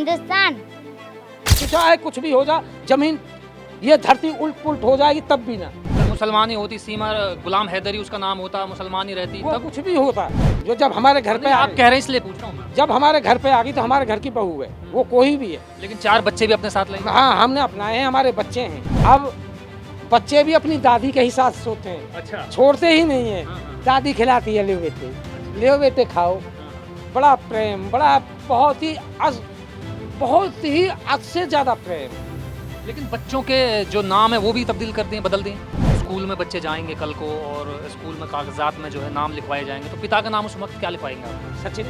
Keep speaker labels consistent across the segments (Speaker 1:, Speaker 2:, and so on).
Speaker 1: हिंदुस्तान।
Speaker 2: चाहे कुछ भी हो जा, जमीन ये धरती उल्ट पुल्ट हो जाएगी तब भी ना।
Speaker 3: अगर मुसलमान ही होती, सीमा गुलाम हैदरी उसका नाम होता, मुसलमान ही रहती
Speaker 2: वो
Speaker 3: तब।
Speaker 2: कुछ भी होता, जो जब हमारे घर पे
Speaker 3: नहीं, आप
Speaker 2: आ
Speaker 3: कह रहे हैं इसलिए पूछ रहा हूँ मैं।
Speaker 2: जब हमारे घर पे आ गई तो हमारे घर की बहू है, वो कोई भी है।
Speaker 3: लेकिन 4 बच्चे भी अपने साथ लाई।
Speaker 2: हाँ, हमने अपनाए हैं, हमारे बच्चे हैं। अब बच्चे भी अपनी दादी के ही साथ सोते हैं,
Speaker 3: अच्छा।
Speaker 2: छोड़ते ही नहीं है।
Speaker 3: हाँ, हाँ।
Speaker 2: दादी खिलाती है, ले बेटे, ले बेटे खाओ। बड़ा प्रेम, बड़ा बहुत ही हद से ज्यादा प्रेम।
Speaker 3: लेकिन बच्चों के जो नाम है वो भी तब्दील कर दिए, बदल दिए। स्कूल में बच्चे जाएंगे कल को और स्कूल में कागजात में जो है नाम लिखवाए जाएंगे, तो पिता का नाम उस वक्त क्या लिखवाएंगे आप?
Speaker 2: सचिन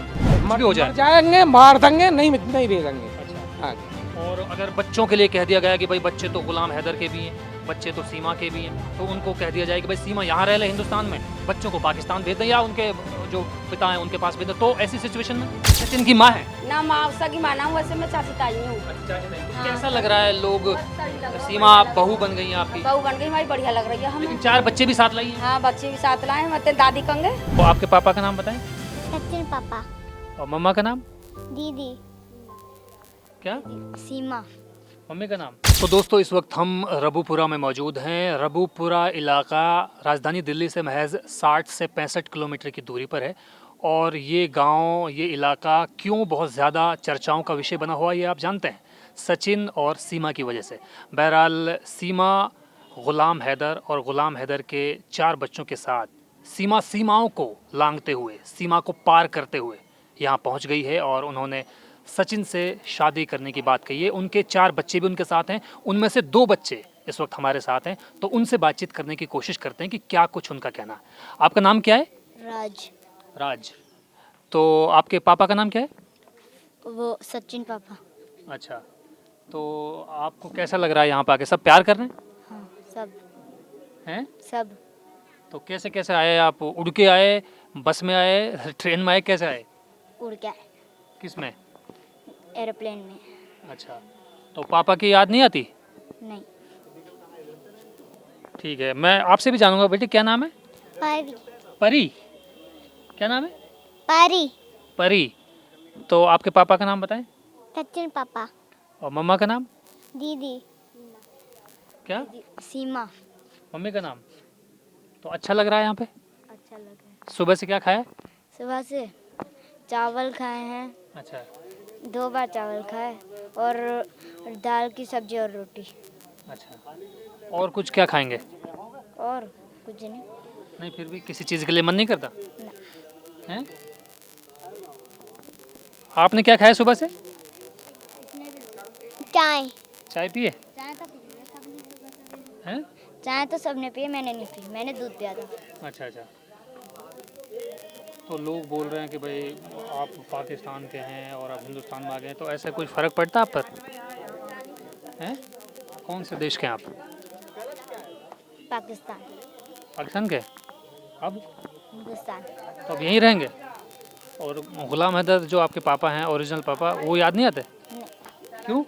Speaker 3: भी हो जाए।
Speaker 2: मर जाएंगे, मार देंगे, नहीं भेजेंगे।
Speaker 3: अच्छा।
Speaker 2: हाँ।
Speaker 3: और अगर बच्चों के लिए कह दिया गया कि भाई बच्चे तो गुलाम हैदर के भी हैं, बच्चे तो सीमा के भी हैं, तो उनको कह दिया जाए कि भाई सीमा यहाँ रह ले हिंदुस्तान में, बच्चों को पाकिस्तान भेज दें या उनके जो पिता हैं उनके पास भेज दें, तो ऐसी सिचुएशन में सचिन की माँ है
Speaker 1: ना माँ सगी माना हूँ, वैसे मैं चाची ताई हूँ।
Speaker 3: तो कैसा लग रहा है? लोग सीमा बहू बन गई हैं आपकी,
Speaker 1: बहू बन गई हमारी, बढ़िया लग रही है हमें।
Speaker 3: लेकिन 4 बच्चे भी साथ लाई हैं।
Speaker 1: हाँ, बच्चे भी साथ लाए हैं, मतलब दादी कंगे।
Speaker 3: तो आपके पापा का नाम बताएं
Speaker 4: सचिन पापा।
Speaker 3: और मम्मा का नाम
Speaker 4: दीदी
Speaker 3: क्या?
Speaker 4: सीमा।
Speaker 3: मम्मी का नाम। तो दोस्तों इस वक्त हम रबूपुरा में मौजूद हैं। रबूपुरा इलाका राजधानी दिल्ली से महज 60 से 65 किलोमीटर की दूरी पर है और ये गांव, ये इलाका क्यों बहुत ज़्यादा चर्चाओं का विषय बना हुआ ये आप जानते हैं, सचिन और सीमा की वजह से। बहरहाल सीमा ग़ुलाम हैदर और ग़ुलाम हैदर के 4 बच्चों के साथ सीमाओं को लांघते हुए, सीमा को पार करते हुए यहाँ पहुँच गई है और उन्होंने सचिन से शादी करने की बात कही है। उनके 4 बच्चे भी उनके साथ हैं, उनमें से 2 बच्चे इस वक्त हमारे साथ हैं, तो उनसे बातचीत करने की कोशिश करते हैं कि क्या कुछ उनका कहना है। आपका नाम क्या है?
Speaker 4: राज।
Speaker 3: राज। तो आपके पापा का नाम क्या है?
Speaker 4: वो सचिन पापा।
Speaker 3: अच्छा, तो आपको कैसा लग रहा है यहाँ पे आके? सब प्यार कर रहे हैं?
Speaker 4: हाँ, सब
Speaker 3: हैं?
Speaker 4: सब।
Speaker 3: तो कैसे कैसे आए आप? उड़ के आए, बस में आए, ट्रेन में आए, कैसे आए?
Speaker 4: उड़ के
Speaker 3: किस में?
Speaker 4: एरोप्लेन में।
Speaker 3: अच्छा, तो पापा की याद नहीं आती?
Speaker 4: नहीं।
Speaker 3: ठीक है, मैं आपसे भी जानूंगा बेटी, क्या नाम है?
Speaker 4: परी।
Speaker 3: परी। क्या नाम है?
Speaker 4: परी।
Speaker 3: परी। तो आपके पापा का नाम बताएं
Speaker 4: सचिन पापा।
Speaker 3: और मम्मा का नाम
Speaker 4: दीदी
Speaker 3: क्या?
Speaker 4: सीमा।
Speaker 3: मम्मी का नाम। तो अच्छा लग रहा है यहाँ पे?
Speaker 4: अच्छा लगा।
Speaker 3: सुबह से क्या खाया?
Speaker 4: सुबह से चावल खाए हैं,
Speaker 3: अच्छा।
Speaker 4: 2 बार चावल खाए और दाल की सब्जी और रोटी।
Speaker 3: अच्छा, और कुछ क्या खाएंगे?
Speaker 4: और कुछ नहीं।
Speaker 3: नहीं, फिर भी किसी चीज़ के लिए मन नहीं करता हैं? आपने क्या खाया सुबह से?
Speaker 4: चाय।
Speaker 3: चाय पिए हैं?
Speaker 4: चाय तो सबने पिए, मैंने नहीं पी, मैंने दूध पिया था।
Speaker 3: अच्छा अच्छा। तो लोग बोल रहे हैं कि भाई आप पाकिस्तान के हैं और आप हिंदुस्तान में आ गए हैं, तो ऐसा कुछ फ़र्क पड़ता है आप पर हैं? कौन से देश के हैं आप?
Speaker 4: पाकिस्तान।
Speaker 3: पाकिस्तान के? अब
Speaker 4: हिंदुस्तान।
Speaker 3: तो अब यहीं रहेंगे? और ग़ुलाम हैदर जो आपके पापा हैं, ओरिजिनल पापा, वो याद नहीं आते?
Speaker 4: नहीं।
Speaker 3: क्यों?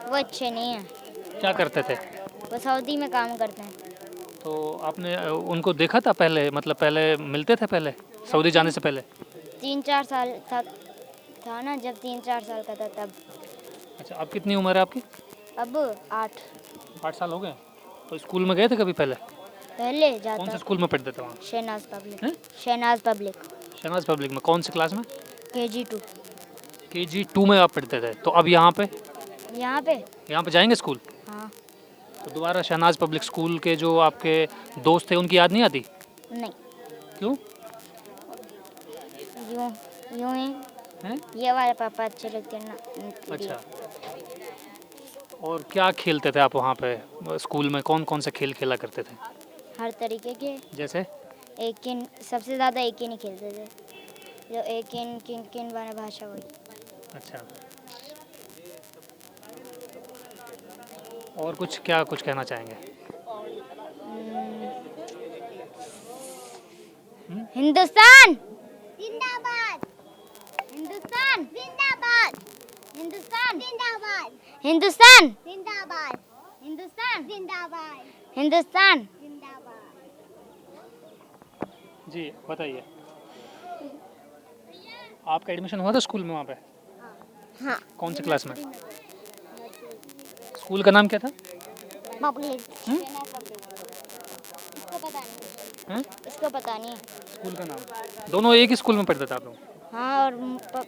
Speaker 4: वो अच्छे नहीं हैं,
Speaker 3: क्या करते थे?
Speaker 4: वो सऊदी में काम करते हैं।
Speaker 3: तो आपने उनको देखा था पहले, मतलब पहले मिलते थे पहले, सऊदी जाने से पहले?
Speaker 4: 3-4 साल तक था ना, जब 3-4 साल का था तब।
Speaker 3: अच्छा, अब कितनी उम्र है आपकी?
Speaker 4: अब 8।
Speaker 3: 8 साल हो गए? तो स्कूल में गए थे कभी पहले?
Speaker 4: पहले
Speaker 3: कौन
Speaker 4: जाता
Speaker 3: से स्कूल में पढ़ते थे वहाँ?
Speaker 4: शहनाज पब्लिक।
Speaker 3: हैं?
Speaker 4: शहनाज पब्लिक।
Speaker 3: शहनाज पब्लिक में? कौन सी क्लास में?
Speaker 4: KG 2।
Speaker 3: KG 2 में आप पढ़ते थे? तो अब यहाँ पे
Speaker 4: यहाँ पे
Speaker 3: जाएंगे स्कूल?
Speaker 4: हाँ।
Speaker 3: तो दोबारा शहनाज पब्लिक स्कूल के जो आपके दोस्त थे उनकी याद नहीं आती?
Speaker 4: नहीं,
Speaker 3: क्यों?
Speaker 4: यूँ यूँ ही
Speaker 3: हैं?
Speaker 4: ये वाले पापा अच्छे लगते हैं ना।
Speaker 3: अच्छा। और क्या खेलते थे आप वहाँ पे स्कूल में? कौन कौन से खेल खेला करते थे?
Speaker 4: हर तरीके के।
Speaker 3: जैसे?
Speaker 4: एक इन सबसे ज़्यादा एक ही खेलते थे, जो एक इन किन वाला भाषा वही।
Speaker 3: अच्छा। और कुछ क्या कुछ कहना चाहेंगे?
Speaker 4: हिंदुस्तान जिंदाबाद। हिंदुस्तान जिंदाबाद। हिंदुस्तान जिंदाबाद। हिंदुस्तान जिंदाबाद। हिंदुस्तान जिंदाबाद। हिंदुस्तान जिंदाबाद।
Speaker 3: जी बताइए, आपका एडमिशन हुआ था स्कूल में वहाँ पे?
Speaker 4: हाँ
Speaker 3: कौन से क्लास में? स्कूल का नाम क्या था?
Speaker 4: पब्लिक
Speaker 3: हम्म?
Speaker 4: इसको पता नहीं,
Speaker 3: हैं?
Speaker 4: इसको पता नहीं।
Speaker 3: स्कूल का नाम? दोनों एक ही स्कूल में पढ़ते थे आप लोग?
Speaker 4: हाँ, और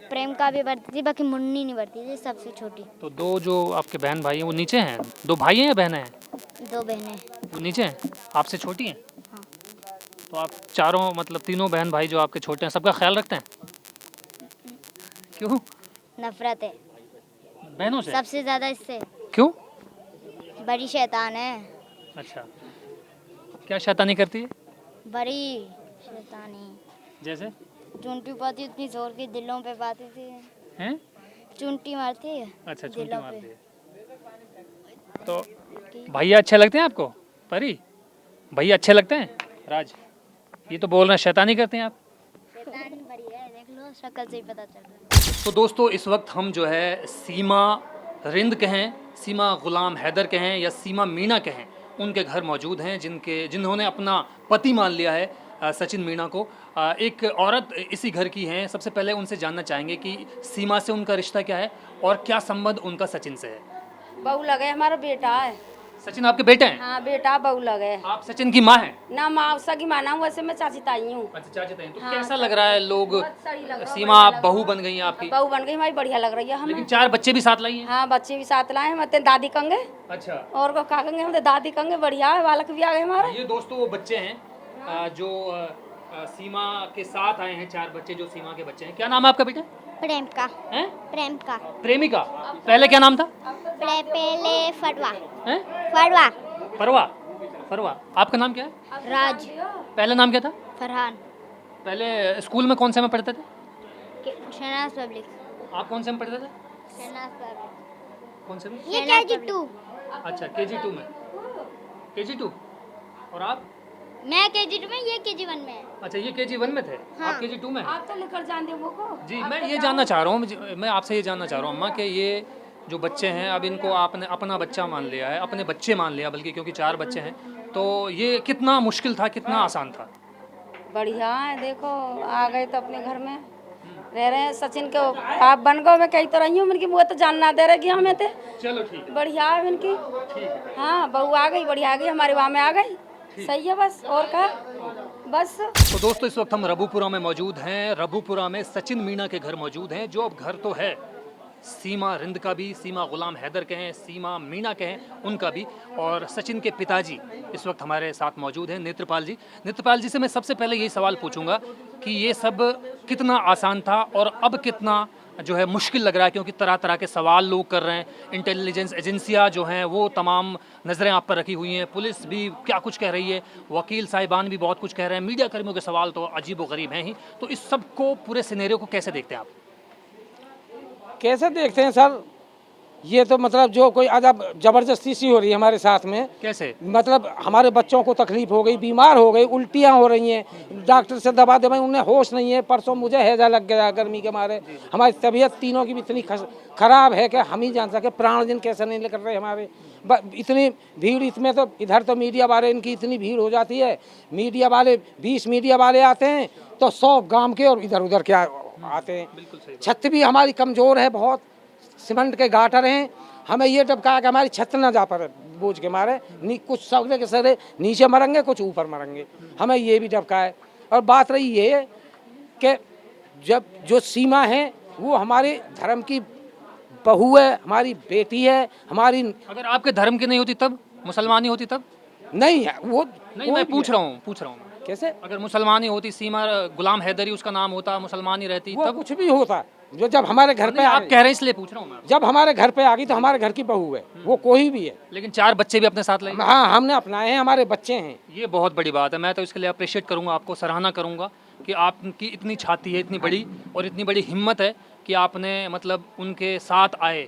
Speaker 4: प्रेम का भी पढ़ती थी, बाकी मुन्नी नहीं पढ़ती थी, सबसे छोटी।
Speaker 3: तो दो जो आपके बहन भाई हैं वो नीचे हैं? दो भाई हैं या बहनें हैं?
Speaker 4: 2 बहनें।
Speaker 3: वो नीचे हैं, आपसे छोटी हैं?
Speaker 4: हाँ।
Speaker 3: तो आप चारों मतलब तीनों बहन भाई जो आपके छोटे हैं सबका ख्याल रखते हैं? क्यों?
Speaker 4: नफरत है
Speaker 3: बहनों से?
Speaker 4: सबसे ज्यादा इससे,
Speaker 3: क्यों?
Speaker 4: बड़ी शैतान है।
Speaker 3: अच्छा, क्या शैतानी करती है?
Speaker 4: बड़ी शैतानी
Speaker 3: जैसे?
Speaker 4: चुंटी पाती इतनी जोर की, दिलों पे पाती थी।
Speaker 3: हैं?
Speaker 4: चुंटी मारती है।
Speaker 3: अच्छा, चुंटी
Speaker 4: दिलों
Speaker 3: मारती
Speaker 4: पे।
Speaker 3: है। तो भैया अच्छे लगते हैं आपको? परी, भैया अच्छे लगते हैं? राज, ये तो बोल रहे हैं शैतानी करते हैं आप।
Speaker 4: शैतानी बड़ी है, देख लो शक्ल से ही पता चल रहा है।
Speaker 3: तो दोस्तों इस वक्त हम जो है सीमा रिंद कहें, सीमा गुलाम हैदर कहें या सीमा मीणा कहें, उनके घर मौजूद हैं जिन्होंने अपना पति मान लिया है सचिन मीणा को। एक औरत इसी घर की हैं। सबसे पहले उनसे जानना चाहेंगे कि सीमा से उनका रिश्ता क्या है और क्या संबंध उनका सचिन से है।
Speaker 1: बहू लगे, हमारा बेटा है।
Speaker 3: सचिन आपके बेटे हैं?
Speaker 1: हाँ बेटा, बहू लगे।
Speaker 3: आप सचिन की माँ हैं?
Speaker 1: ना माँ सगी माना हूँ, वैसे मैं चाची ताई हूँ।
Speaker 3: अच्छा, चाची ताई। तो
Speaker 1: हाँ,
Speaker 3: कैसा लग रहा है लोग?
Speaker 1: बहुत सही लग रहा है,
Speaker 3: सीमा
Speaker 1: बढ़िया
Speaker 3: आप
Speaker 1: लग
Speaker 3: बहू
Speaker 1: रहा
Speaker 3: बन गई हैं आपकी?
Speaker 1: बहू बन गई हमारी, बढ़िया लग रही है हमें।
Speaker 3: लेकिन 4 बच्चे भी साथ लाई हैं?
Speaker 1: हाँ, बच्चे भी साथ लाए, मत दादी कंगे
Speaker 3: अच्छा,
Speaker 1: और को का कंगे, हम दादी कंगे, बढ़िया है, बालक भी आ गए हमारे।
Speaker 3: ये दोस्तों वो बच्चे हैं जो सीमा के साथ आए हैं। 4 बच्चे जो सीमा के बच्चे हैं। क्या नाम है आपका बेटा?
Speaker 4: प्रेम का।
Speaker 3: हैं?
Speaker 4: प्रेम का।
Speaker 3: प्रेमिका। पहले क्या नाम था?
Speaker 4: पहले फटवा।
Speaker 3: हैं?
Speaker 4: फटवा।
Speaker 3: परवा। परवा। आपका नाम क्या है?
Speaker 4: राज।
Speaker 3: पहले नाम क्या था?
Speaker 4: फरहान।
Speaker 3: पहले स्कूल में कौन से में पढ़ते थे?
Speaker 4: शहनाज पब्लिक।
Speaker 3: आप कौन से में पढ़ते थे?
Speaker 4: शहनाज पब्लिक।
Speaker 3: कौन से में?
Speaker 4: ये KG 2।
Speaker 3: अच्छा, KG 2 में। KG 2। और आप?
Speaker 4: मैं KG 2 में, ये KG 1 में है।
Speaker 3: अच्छा, ये KG 1 में थे,
Speaker 4: हाँ।
Speaker 3: आप KG 2 में हैं?
Speaker 1: आप तो लेकर जान दे वो को।
Speaker 3: जी, मैं ये जानना चाह रहा हूँ, मैं आपसे ये जानना चाह रहा हूँ अम्मा कि ये जो बच्चे हैं अब इनको आपने अपना बच्चा मान लिया है, अपने बच्चे मान लिया बल्कि, क्योंकि 4 बच्चे हैं, तो ये कितना मुश्किल था, कितना आसान था?
Speaker 1: बढ़िया है, देखो आ गए तो अपने घर में रह रहे हैं। सचिन के बाप बन गए, मैं कही तो रही हूँ, उनकी वो तो जानना दे रही हमें तो।
Speaker 3: चलो ठीक है,
Speaker 1: बढ़िया है इनकी।
Speaker 3: ठीक है।
Speaker 1: हाँ, बहू आ गई, बढ़िया आ गई, हमारे वहाँ में आ गई, सही है बस, और क्या बस।
Speaker 3: तो दोस्तों इस वक्त हम रबूपुरा में मौजूद हैं। रबूपुरा में सचिन मीणा के घर मौजूद हैं, जो अब घर तो है सीमा रिंद का भी, सीमा गुलाम हैदर कहें, सीमा मीणा कहें, उनका भी, और सचिन के पिताजी इस वक्त हमारे साथ मौजूद हैं, नेत्रपाल जी। नेत्रपाल जी से मैं सबसे पहले यही सवाल पूछूंगा कि ये सब कितना आसान था और अब कितना जो है मुश्किल लग रहा है, क्योंकि तरह तरह के सवाल लोग कर रहे हैं, इंटेलिजेंस एजेंसियां जो हैं वो तमाम नज़रें आप पर रखी हुई हैं, पुलिस भी क्या कुछ कह रही है, वकील साहिबान भी बहुत कुछ कह रहे हैं, मीडिया कर्मियों के सवाल तो अजीब व गरीब हैं ही। तो इस सब को, पूरे सिनेरियो को कैसे देखते हैं आप?
Speaker 2: कैसे देखते हैं सर, ये तो मतलब जो कोई अजब जबरदस्ती सी हो रही है हमारे साथ में।
Speaker 3: कैसे?
Speaker 2: मतलब हमारे बच्चों को तकलीफ हो गई, बीमार हो गई, उल्टियाँ हो रही हैं, डॉक्टर से दवा दे, उन्हें होश नहीं है। परसों मुझे हैजा लग गया गर्मी के मारे। हमारी तबीयत तीनों की भी इतनी खराब है कि हम ही जान सके प्राण दिन कैसे नहीं कर रहे हमारे। इतनी भीड़, इसमें तो इधर तो मीडिया वाले, इनकी इतनी भीड़ हो जाती है, मीडिया वाले 20 मीडिया वाले आते हैं तो 100 गांव के और इधर उधर क्या आते हैं। छत भी हमारी कमज़ोर है बहुत, सीमेंट के गाटर हैं, हमें ये टपका कि हमारी छत ना जा पाए बोझ के मारे, कुछ सगले के सरे नीचे मरेंगे, कुछ ऊपर मरेंगे, हमें ये भी टपका है। और बात रही ये कि जब जो सीमा है वो हमारे धर्म की बहू है, हमारी बेटी है, हमारी।
Speaker 3: अगर आपके धर्म की नहीं होती तब, मुसलमानी होती तब?
Speaker 2: नहीं है वो,
Speaker 3: नहीं, मैं पूछ रहा हूँ
Speaker 2: कैसे?
Speaker 3: अगर मुसलमानी होती, सीमा गुलाम हैदरी उसका नाम होता, मुसलमानी रहती
Speaker 2: वो
Speaker 3: तब?
Speaker 2: कुछ भी होता, जो जब हमारे घर पे
Speaker 3: आप कह रहे हैं इसलिए पूछ रहा हूँ मैं।
Speaker 2: जब हमारे घर पे आ गई तो हमारे घर की बहू है, वो कोई भी है।
Speaker 3: लेकिन 4 बच्चे भी अपने साथ लाए?
Speaker 2: हाँ, हमने अपनाए हैं, हमारे बच्चे हैं।
Speaker 3: ये बहुत बड़ी बात है, मैं तो इसके लिए अप्रिशिएट करूँगा, आपको सराहना करूँगा कि आपकी इतनी छाती है, इतनी बड़ी, और इतनी बड़ी हिम्मत है कि आपने मतलब उनके साथ आए,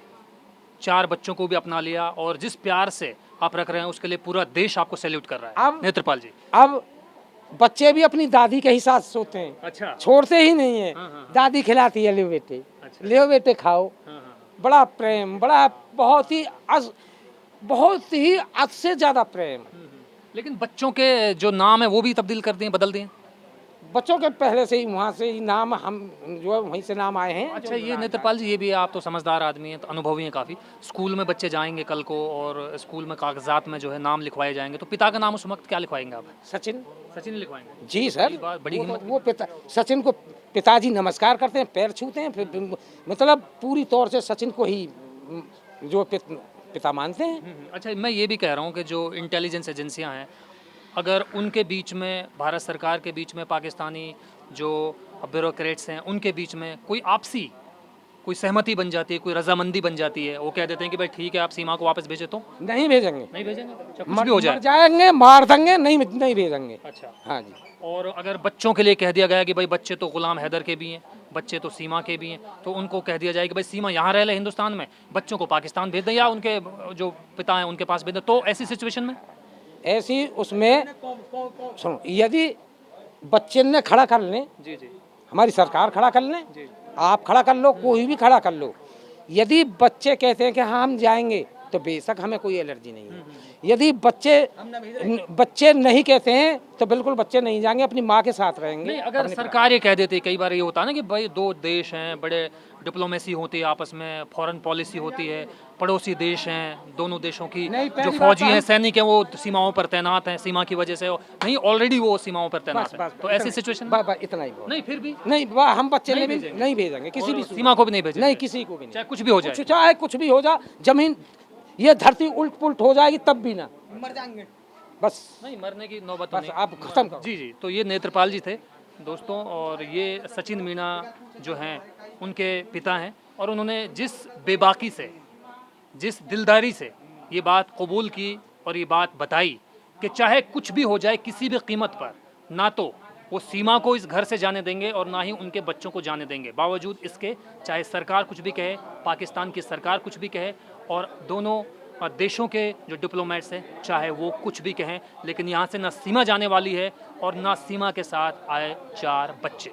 Speaker 3: 4 बच्चों को भी अपना लिया, और जिस प्यार से आप रख रहे हैं उसके लिए पूरा देश आपको सैल्यूट कर रहा है। नेत्रपाल जी,
Speaker 2: अब बच्चे भी अपनी दादी के ही साथ सोते हैं,
Speaker 3: अच्छा,
Speaker 2: छोड़ते ही नहीं है।
Speaker 3: हाँ।
Speaker 2: दादी खिलाती है, ले बेटे,
Speaker 3: अच्छा।
Speaker 2: ले बेटे खाओ।
Speaker 3: हाँ।
Speaker 2: बड़ा प्रेम, बड़ा बहुत ही हद से ज्यादा प्रेम।
Speaker 3: लेकिन बच्चों के जो नाम है वो भी तब्दील कर दिए, बदल दिए?
Speaker 2: बच्चों के पहले से ही वहाँ से ही नाम हम जो है वहीं से नाम आए हैं।
Speaker 3: अच्छा, ये नेत्रपाल जी, ये भी आप तो समझदार आदमी हैं, तो अनुभवी हैं काफ़ी। स्कूल में बच्चे जाएंगे कल को और स्कूल में कागजात में जो है नाम लिखवाए जाएंगे, तो पिता का नाम उस वक्त क्या लिखवाएंगे आप?
Speaker 2: सचिन
Speaker 3: सचिन लिखवाएंगे?
Speaker 2: जी सर,
Speaker 3: बड़ी बात, बड़ी हिम्मत।
Speaker 2: वो पिता सचिन को पिताजी नमस्कार करते हैं, पैर छूते हैं, फिर मतलब पूरी तौर से सचिन को ही जो पिता मानते हैं।
Speaker 3: अच्छा, मैं ये भी कह रहा हूँ कि जो इंटेलिजेंस एजेंसियाँ हैं, अगर उनके बीच में, भारत सरकार के बीच में, पाकिस्तानी जो ब्यूरोक्रेट्स हैं उनके बीच में कोई आपसी कोई सहमति बन जाती है, कोई रजामंदी बन जाती है, वो कह देते हैं कि भाई ठीक है आप सीमा को वापस भेजे, तो
Speaker 2: नहीं भेजेंगे,
Speaker 3: नहीं भेजेंगे? अच्छा, कुछ भी हो जाए?
Speaker 2: मर जाएंगे, मार देंगे, नहीं भेजेंगे।
Speaker 3: अच्छा,
Speaker 2: हाँ जी।
Speaker 3: और अगर बच्चों के लिए कह दिया गया कि भाई बच्चे तो गुलाम हैदर के भी हैं, बच्चे तो सीमा के भी हैं, तो उनको कह दिया जाए कि भाई सीमा यहाँ रह ले हिंदुस्तान में, बच्चों को पाकिस्तान भेज दें या उनके जो पिता हैं उनके पास भेज दें, तो ऐसी सिचुएशन में?
Speaker 2: ऐसी उसमें सुनो, यदि बच्चे ने खड़ा कर लें,
Speaker 3: जी जी
Speaker 2: हमारी सरकार खड़ा कर लें,
Speaker 3: जी।
Speaker 2: आप खड़ा कर लो, कोई भी खड़ा कर लो। यदि बच्चे कहते हैं कि हाँ हम जाएंगे, तो बेशक हमें कोई एलर्जी नहीं है। यदि बच्चे नहीं कहते हैं तो बिल्कुल बच्चे नहीं जाएंगे, अपनी माँ के साथ रहेंगे।
Speaker 3: नहीं, अगर सरकार ये कह देती है, कई बार ये होता है ना कि भाई दो देश हैं, बड़े डिप्लोमेसी होती है आपस में, फॉरेन पॉलिसी होती है, पड़ोसी देश हैं, दोनों देशों की
Speaker 2: नहीं,
Speaker 3: जो
Speaker 2: पहली
Speaker 3: फौजी
Speaker 2: बात
Speaker 3: हैं,
Speaker 2: हम-
Speaker 3: सैनिक हैं, वो सीमाओं पर तैनात हैं, सीमा की वजह से नहीं, ऑलरेडी वो सीमाओं पर तैनात
Speaker 2: बस
Speaker 3: हैं,
Speaker 2: बस
Speaker 3: तो ऐसी सिचुएशन में
Speaker 2: बस इतना ही बहुत।
Speaker 3: नहीं, फिर भी
Speaker 2: नहीं हम बच्चे
Speaker 3: नहीं
Speaker 2: ने भी
Speaker 3: भेजेंगे।
Speaker 2: नहीं भेजेंगे, किसी भी
Speaker 3: सीमा को भी नहीं भेजेंगे?
Speaker 2: नहीं, किसी को भी नहीं,
Speaker 3: चाहे कुछ भी हो जाए?
Speaker 2: चाहे कुछ भी हो जाए, जमीन ये धरती उल्ट पुल्ट हो जाएगी तब भी ना, मर जाएंगे बस।
Speaker 3: नहीं, मरने की नौबत तो
Speaker 2: बस
Speaker 3: नहीं।
Speaker 2: आप खत्म करो।
Speaker 3: जी जी, तो ये नेत्रपाल जी थे दोस्तों, और ये सचिन मीणा जो हैं उनके पिता हैं, और उन्होंने जिस बेबाकी से, जिस दिलदारी से ये बात कबूल की और ये बात बताई कि चाहे कुछ भी हो जाए किसी भी कीमत पर, ना तो वो सीमा को इस घर से जाने देंगे और ना ही उनके बच्चों को जाने देंगे, बावजूद इसके चाहे सरकार कुछ भी कहे, पाकिस्तान की सरकार कुछ भी कहे, और दोनों देशों के जो डिप्लोमेट्स हैं चाहे वो कुछ भी कहें, लेकिन यहाँ से ना सीमा जाने वाली है और ना सीमा के साथ आए 4 बच्चे।